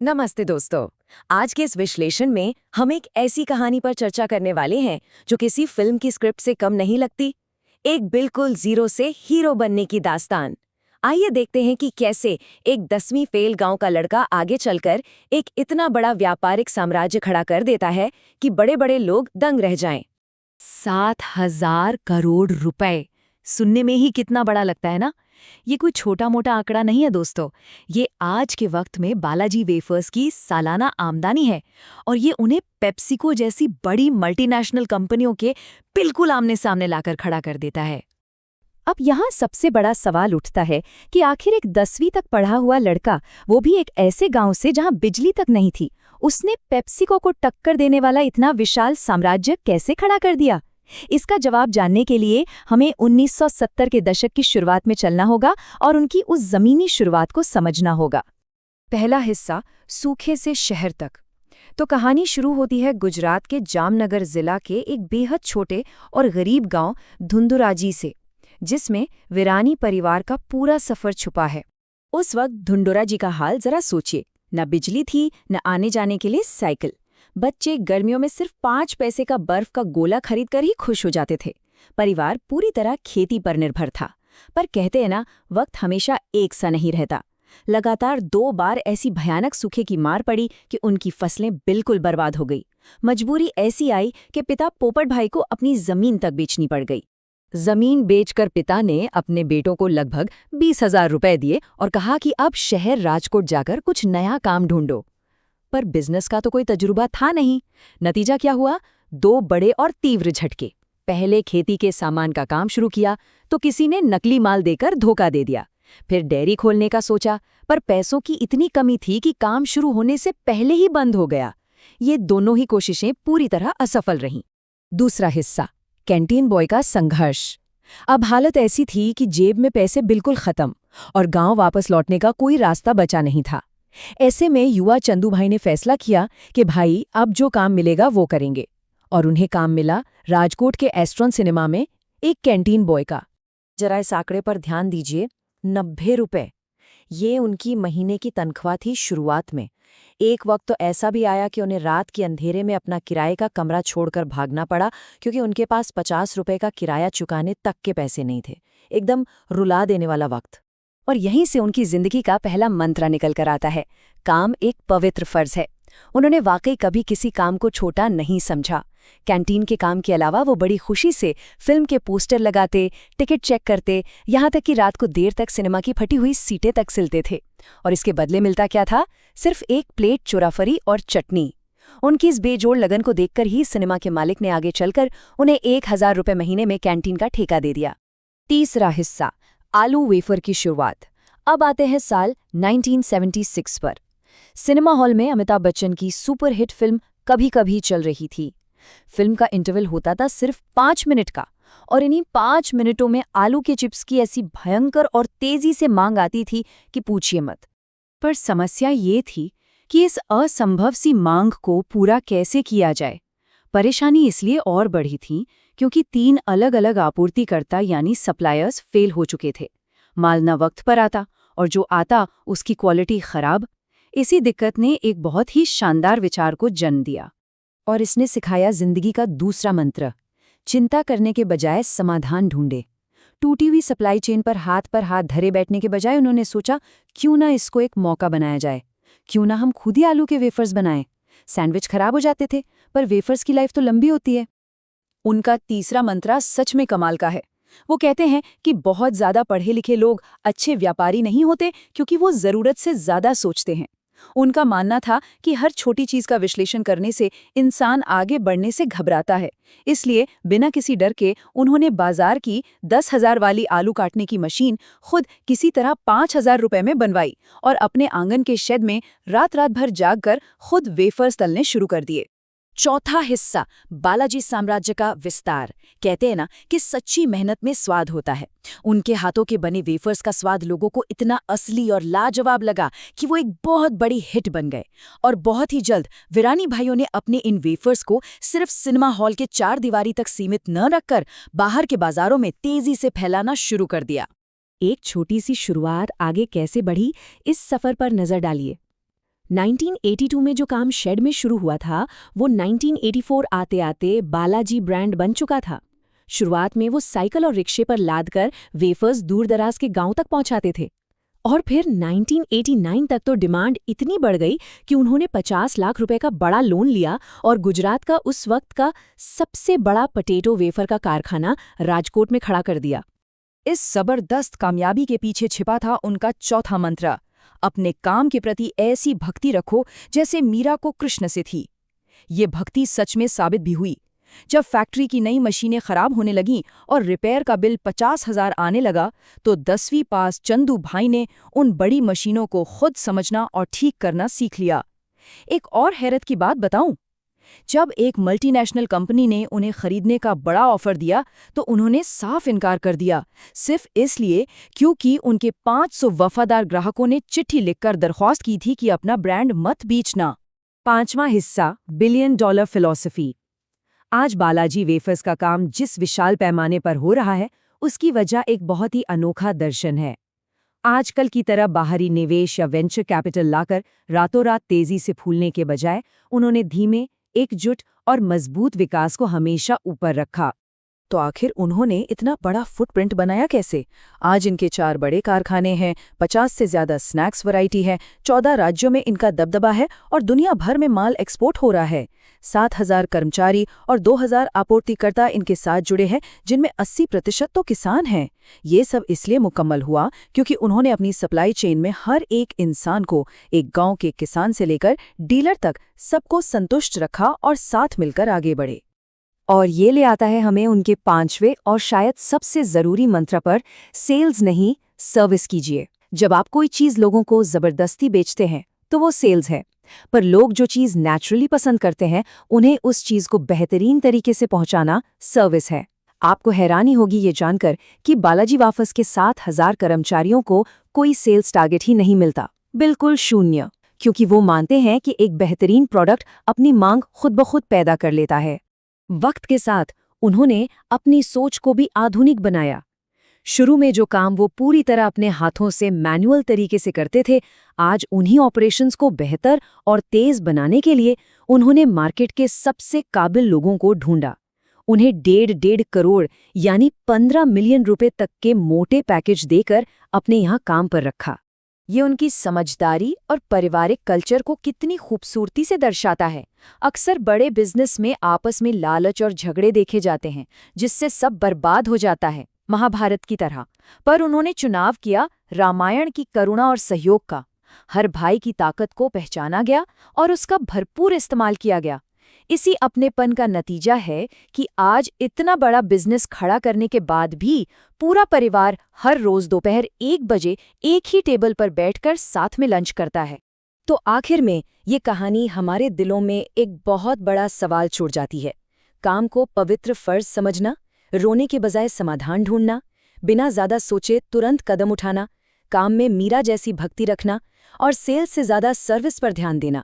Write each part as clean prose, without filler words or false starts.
नमस्ते दोस्तों। आज के इस विश्लेषण में हम एक ऐसी कहानी पर चर्चा करने वाले हैं जो किसी फिल्म की स्क्रिप्ट से कम नहीं लगती। एक बिल्कुल जीरो से हीरो बनने की दास्तान। आइए देखते हैं कि कैसे एक 10वीं फेल गांव का लड़का आगे चलकर एक इतना बड़ा व्यापारिक साम्राज्य खड़ा कर देता है कि बड़े बड़े लोग दंग रह जाएं। 7,000 करोड़ रुपए। सुनने में ही कितना बड़ा लगता है ना। ये कोई छोटा मोटा आंकड़ा नहीं है दोस्तों। ये आज के वक्त में बालाजी वेफर्स की सालाना आमदनी है और ये उन्हें पेप्सिको जैसी बड़ी मल्टीनेशनल कंपनियों के बिल्कुल आमने सामने लाकर खड़ा कर देता है। अब यहाँ सबसे बड़ा सवाल उठता है कि आखिर एक 10वीं तक पढ़ा हुआ लड़का, वो भी एक ऐसे गांव से जहाँ बिजली तक नहीं थी, उसने पेप्सिको को टक्कर देने वाला इतना विशाल साम्राज्य कैसे खड़ा कर दिया? इसका जवाब जानने के लिए हमें 1970 के दशक की शुरुआत में चलना होगा और उनकी उस जमीनी शुरुआत को समझना होगा। पहला हिस्सा, सूखे से शहर तक। तो कहानी शुरू होती है गुजरात के जामनगर जिला के एक बेहद छोटे और गरीब गांव धुंधुराजी से, जिसमें वीरानी परिवार का पूरा सफर छुपा है। उस वक्त धुंधुरा जी का हाल जरा सोचिए। न बिजली थी, न आने जाने के लिए साइकिल। बच्चे गर्मियों में सिर्फ 5 पैसे का बर्फ का गोला खरीदकर ही खुश हो जाते थे। परिवार पूरी तरह खेती पर निर्भर था। पर कहते हैं ना, वक्त हमेशा एक सा नहीं रहता। लगातार 2 बार ऐसी भयानक सूखे की मार पड़ी कि उनकी फसलें बिल्कुल बर्बाद हो गई। मजबूरी ऐसी आई कि पिता पोपट भाई को अपनी जमीन तक बेचनी पड़ गई। जमीन बेचकर पिता ने अपने बेटों को लगभग 20,000 रुपए दिए और कहा कि अब शहर राजकोट जाकर कुछ नया काम ढूंढो। पर बिजनेस का तो कोई तजुर्बा था नहीं। नतीजा क्या हुआ? 2 बड़े और तीव्र झटके। पहले खेती के सामान का काम शुरू किया तो किसी ने नकली माल देकर धोखा दे दिया। फिर डेयरी खोलने का सोचा, पर पैसों की इतनी कमी थी कि काम शुरू होने से पहले ही बंद हो गया। ये दोनों ही कोशिशें पूरी तरह असफल रहीं। दूसरा हिस्सा, कैंटीन बॉय का संघर्ष। अब हालत ऐसी थी कि जेब में पैसे बिल्कुल खत्म और गांव वापस लौटने का कोई रास्ता बचा नहीं था। ऐसे में युवा चंदू भाई ने फैसला किया कि भाई, अब जो काम मिलेगा वो करेंगे। और उन्हें काम मिला राजकोट के एस्ट्रॉन सिनेमा में एक कैंटीन बॉय का। जरा इस आंकड़े पर ध्यान दीजिए, 90 रुपए। ये उनकी महीने की तनख्वाह थी शुरुआत में। एक वक्त तो ऐसा भी आया कि उन्हें रात के अंधेरे में अपना किराए का कमरा छोड़कर भागना पड़ा, क्योंकि उनके पास 50 रुपए का किराया चुकाने तक के पैसे नहीं थे। एकदम रुला देने वाला वक्त। और यहीं से उनकी जिंदगी का पहला मंत्र निकल कर आता है, काम एक पवित्र फर्ज है। उन्होंने वाकई कभी किसी काम को छोटा नहीं समझा। कैंटीन के काम के अलावा वो बड़ी खुशी से फिल्म के पोस्टर लगाते, टिकट चेक करते, यहाँ तक कि रात को देर तक सिनेमा की फटी हुई सीटें तक सिलते थे। और इसके बदले मिलता क्या था? सिर्फ 1 प्लेट चोराफरी और चटनी। उनकी इस बेजोड़ लगन को देखकर ही सिनेमा के मालिक ने आगे चलकर उन्हें 1,000 रुपये महीने में कैंटीन का ठेका दे दिया। तीसरा हिस्सा, आलू वेफर की शुरुआत। अब आते हैं साल 1976 पर। सिनेमा हॉल में अमिताभ बच्चन की सुपरहिट फिल्म कभी कभी चल रही थी। फिल्म का इंटरवल होता था सिर्फ 5 मिनट का, और इन्हीं 5 मिनटों में आलू के चिप्स की ऐसी भयंकर और तेजी से मांग आती थी कि पूछिए मत। पर समस्या ये थी कि इस असंभव सी मांग को पूरा कैसे किया जाए। परेशानी इसलिए और बढ़ी थी क्योंकि 3 अलग अलग आपूर्तिकर्ता यानी सप्लायर्स फेल हो चुके थे। माल न वक्त पर आता और जो आता उसकी क्वालिटी खराब। इसी दिक्कत ने एक बहुत ही शानदार विचार को जन्म दिया और इसने सिखाया जिंदगी का दूसरा मंत्र, चिंता करने के बजाय समाधान ढूंढे। टूटी हुई सप्लाई चेन पर हाथ धरे बैठने के बजाय उन्होंने सोचा, क्यों ना इसको एक मौका बनाया जाए। क्यों ना हम खुद ही आलू के वेफर्स बनाएं। सैंडविच खराब हो जाते थे, पर वेफर्स की लाइफ तो लंबी होती है। उनका तीसरा मंत्र सच में कमाल का है। वो कहते हैं कि बहुत ज्यादा पढ़े लिखे लोग अच्छे व्यापारी नहीं होते, क्योंकि वो जरूरत से ज्यादा सोचते हैं। उनका मानना था कि हर छोटी चीज का विश्लेषण करने से इंसान आगे बढ़ने से घबराता है। इसलिए बिना किसी डर के उन्होंने बाजार की 10,000 वाली आलू काटने की मशीन खुद किसी तरह 5,000 रुपए में बनवाई और अपने आंगन के शेड में रात भर जागकर खुद वेफर्स तलने शुरू कर दिए। चौथा हिस्सा, बालाजी साम्राज्य का विस्तार। कहते हैं ना कि सच्ची मेहनत में स्वाद होता है। उनके हाथों के बने वेफर्स का स्वाद लोगों को इतना असली और लाजवाब लगा कि वो एक बहुत बड़ी हिट बन गए। और बहुत ही जल्द वीरानी भाइयों ने अपने इन वेफर्स को सिर्फ सिनेमा हॉल के 4 दीवारी तक सीमित न रखकर बाहर के बाजारों में तेजी से फैलाना शुरू कर दिया। एक छोटी सी शुरुआत आगे कैसे बढ़ी, इस सफर पर नजर डालिए। 1982 में जो काम शेड में शुरू हुआ था वो 1984 आते आते बालाजी ब्रांड बन चुका था। शुरुआत में वो साइकिल और रिक्शे पर लादकर वेफर्स दूर दराज के गांव तक पहुंचाते थे और फिर 1989 तक तो डिमांड इतनी बढ़ गई कि उन्होंने 50 लाख रुपए का बड़ा लोन लिया और गुजरात का उस वक्त का सबसे बड़ा पोटैटो वेफर का कारखाना राजकोट में खड़ा कर दिया। इस जबरदस्त कामयाबी के पीछे छिपा था उनका चौथा मंत्र, अपने काम के प्रति ऐसी भक्ति रखो जैसे मीरा को कृष्ण से थी। ये भक्ति सच में साबित भी हुई। जब फैक्ट्री की नई मशीनें खराब होने लगीं और रिपेयर का बिल 50,000 आने लगा तो 10वीं पास चंदू भाई ने उन बड़ी मशीनों को खुद समझना और ठीक करना सीख लिया। एक और हैरत की बात बताऊं, जब एक मल्टीनेशनल कंपनी ने उन्हें खरीदने का बड़ा ऑफर दिया तो उन्होंने साफ इनकार कर दिया, सिर्फ इसलिए क्योंकि उनके 500 वफादार ग्राहकों ने चिट्ठी लिखकर दरख्वास्त की थी कि अपना ब्रांड मत बेचना। 5वां हिस्सा, बिलियन डॉलर फिलॉसफी। आज बालाजी वेफर्स का काम जिस विशाल पैमाने पर हो रहा है उसकी वजह एक बहुत ही अनोखा दर्शन है। आजकल की तरह बाहरी निवेश या वेंचर कैपिटल लाकर रातों रात तेजी से फूलने के बजाय उन्होंने धीमे, एकजुट और मजबूत विकास को हमेशा ऊपर रखा। तो आखिर उन्होंने इतना बड़ा फुटप्रिंट बनाया कैसे? आज इनके 4 बड़े कारखाने हैं, 50 से ज्यादा स्नैक्स वैरायटी है, 14 राज्यों में इनका दबदबा है और दुनिया भर में माल एक्सपोर्ट हो रहा है। 7,000 कर्मचारी और 2,000 आपूर्तिकर्ता इनके साथ जुड़े हैं, जिनमें 80% तो किसान हैं। ये सब इसलिए मुकम्मल हुआ क्योंकि उन्होंने अपनी सप्लाई चेन में हर एक इंसान को, एक गांव के किसान से लेकर डीलर तक, सबको संतुष्ट रखा और साथ मिलकर आगे बढ़े। और ये ले आता है हमें उनके 5वें और शायद सबसे जरूरी मंत्र पर, सेल्स नहीं सर्विस कीजिए। जब आप कोई चीज लोगों को जबरदस्ती बेचते हैं तो वो सेल्स है, पर लोग जो चीज नेचुरली पसंद करते हैं उन्हें उस चीज को बेहतरीन तरीके से पहुंचाना सर्विस है। आपको हैरानी होगी ये जानकर कि बालाजी वेफर्स के 7,000 कर्मचारियों को कोई सेल्स टारगेट ही नहीं मिलता, बिल्कुल शून्य, क्योंकि वो मानते हैं कि एक बेहतरीन प्रोडक्ट अपनी मांग खुद ब खुद पैदा कर लेता है। वक्त के साथ उन्होंने अपनी सोच को भी आधुनिक बनाया। शुरू में जो काम वो पूरी तरह अपने हाथों से मैनुअल तरीके से करते थे, आज उन्हीं ऑपरेशंस को बेहतर और तेज बनाने के लिए उन्होंने मार्केट के सबसे काबिल लोगों को ढूंढा। उन्हें 1.5 करोड़ यानी 15 मिलियन रुपए तक के मोटे पैकेज देकर अपने यहाँ काम पर रखा। ये उनकी समझदारी और पारिवारिक कल्चर को कितनी खूबसूरती से दर्शाता है। अक्सर बड़े बिजनेस में आपस में लालच और झगड़े देखे जाते हैं, जिससे सब बर्बाद हो जाता है, महाभारत की तरह। पर उन्होंने चुनाव किया रामायण की करुणा और सहयोग का। हर भाई की ताकत को पहचाना गया और उसका भरपूर इस्तेमाल किया गया। इसी अपनेपन का नतीजा है कि आज इतना बड़ा बिजनेस खड़ा करने के बाद भी पूरा परिवार हर रोज दोपहर 1 बजे एक ही टेबल पर बैठकर साथ में लंच करता है। तो आखिर में ये कहानी हमारे दिलों में एक बहुत बड़ा सवाल छोड़ जाती है। काम को पवित्र फर्ज समझना, रोने के बजाय समाधान ढूंढना, बिना ज्यादा सोचे तुरंत कदम उठाना, काम में मीरा जैसी भक्ति रखना और सेल्स से ज्यादा सर्विस पर ध्यान देना।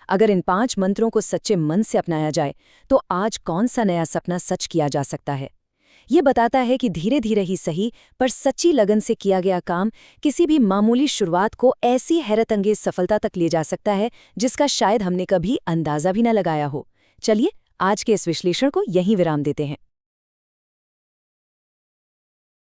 अगर इन 5 मंत्रों को सच्चे मन से अपनाया जाए तो आज कौन सा नया सपना सच किया जा सकता है। ये बताता है कि धीरे धीरे ही सही पर सच्ची लगन से किया गया काम किसी भी मामूली शुरुआत को ऐसी हैरतअंगेज सफलता तक ले जा सकता है जिसका शायद हमने कभी अंदाजा भी न लगाया हो। चलिए आज के इस विश्लेषण को यहीं विराम देते हैं।